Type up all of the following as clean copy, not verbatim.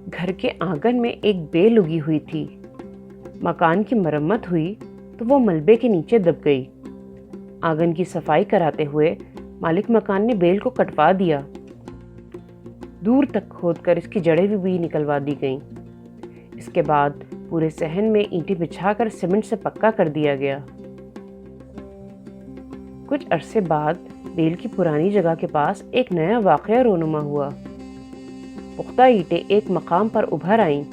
گھر کے آنگن میں ایک بیل اگی ہوئی تھی۔ مکان کی مرمت ہوئی تو وہ ملبے کے نیچے دب گئی۔ آنگن کی صفائی کراتے ہوئے مالک مکان نے بیل کو کٹوا دیا۔ دور تک کھود کر اس کی جڑیں بھی نکلوا دی گئیں۔ اس کے بعد پورے صحن میں اینٹیں بچھا کر سیمنٹ سے پکا کر دیا گیا۔ کچھ عرصے بعد بیل کی پرانی جگہ کے پاس ایک نیا واقعہ رونما ہوا۔ پختہ اینٹیں ایک مقام پر ابھر آئیں۔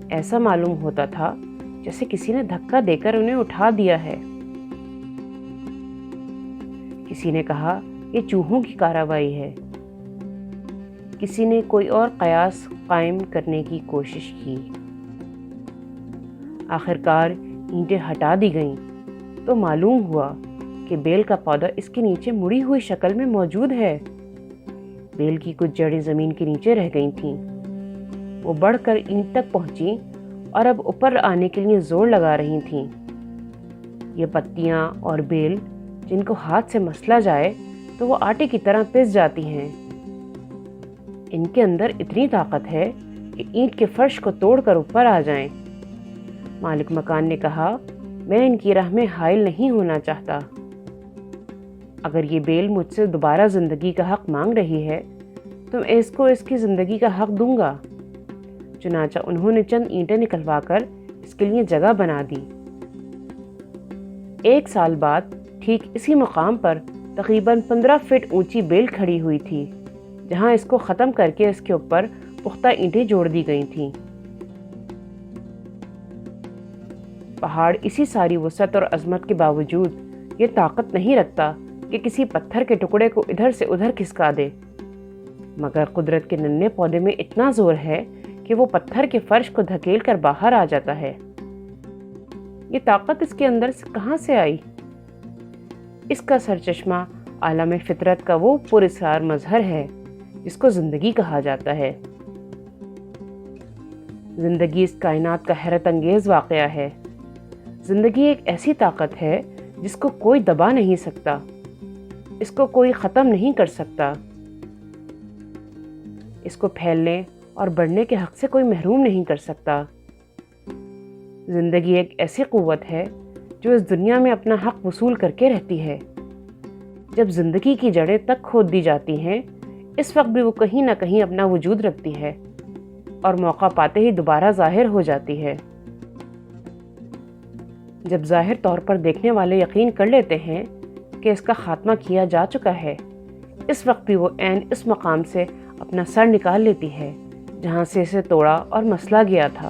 ایسا معلوم ہوتا تھا جیسے کسی نے دھکا دے کر انہیں اٹھا دیا ہے۔ کسی نے کہا یہ چوہوں کی کارروائی ہے۔ کسی نے کوئی اور قیاس قائم کرنے کی کوشش کی۔ آخرکار اینٹیں ہٹا دی گئیں تو معلوم ہوا کہ بیل کا پودا اس کے نیچے مڑی ہوئی شکل میں موجود ہے۔ بیل کی کچھ جڑیں زمین کے نیچے رہ گئی تھیں۔ وہ بڑھ کر اینٹ تک پہنچی اور اب اوپر آنے کے لیے زور لگا رہی تھیں۔ یہ پتیاں اور بیل جن کو ہاتھ سے مسلا جائے تو وہ آٹے کی طرح پس جاتی ہیں۔ ان کے اندر اتنی طاقت ہے کہ اینٹ کے فرش کو توڑ کر اوپر آ جائیں۔ مالک مکان نے کہا میں ان کی راہ میں حائل نہیں ہونا چاہتا۔ اگر یہ بیل مجھ سے دوبارہ زندگی کا حق مانگ رہی ہے تو میں اس کو اس کی زندگی کا حق دوں گا۔ چنانچہ انہوں نے چند اینٹیں نکلوا کر اس کے لیے جگہ بنا دی۔ 1 سال بعد ٹھیک اسی مقام پر تقریباً 15 فٹ اونچی بیل کھڑی ہوئی تھی، جہاں اس کو ختم کر کے اس کے اوپر پختہ اینٹیں جوڑ دی گئی تھیں۔ پہاڑ اسی ساری وسعت اور عظمت کے باوجود یہ طاقت نہیں رکھتا کہ کسی پتھر کے ٹکڑے کو ادھر سے ادھر کھسکا دے، مگر قدرت کے ننھے پودے میں اتنا زور ہے کہ وہ پتھر کے فرش کو دھکیل کر باہر آ جاتا ہے۔ یہ طاقت اس کے اندر سے کہاں سے آئی؟ اس کا سرچشمہ عالم فطرت کا وہ پراسرار مظہر ہے جس کو زندگی کہا جاتا ہے۔ زندگی اس کائنات کا حیرت انگیز واقعہ ہے۔ زندگی ایک ایسی طاقت ہے جس کو کوئی دبا نہیں سکتا، اس کو کوئی ختم نہیں کر سکتا، اس کو پھیلنے اور بڑھنے کے حق سے کوئی محروم نہیں کر سکتا۔ زندگی ایک ایسی قوت ہے جو اس دنیا میں اپنا حق وصول کر کے رہتی ہے۔ جب زندگی کی جڑیں تک کھود دی جاتی ہیں، اس وقت بھی وہ کہیں نہ کہیں اپنا وجود رکھتی ہے اور موقع پاتے ہی دوبارہ ظاہر ہو جاتی ہے۔ جب ظاہر طور پر دیکھنے والے یقین کر لیتے ہیں کہ اس کا خاتمہ کیا جا چکا ہے، اس وقت بھی وہ عین اس مقام سے اپنا سر نکال لیتی ہے جہاں سے اسے توڑا اور مسلا گیا تھا۔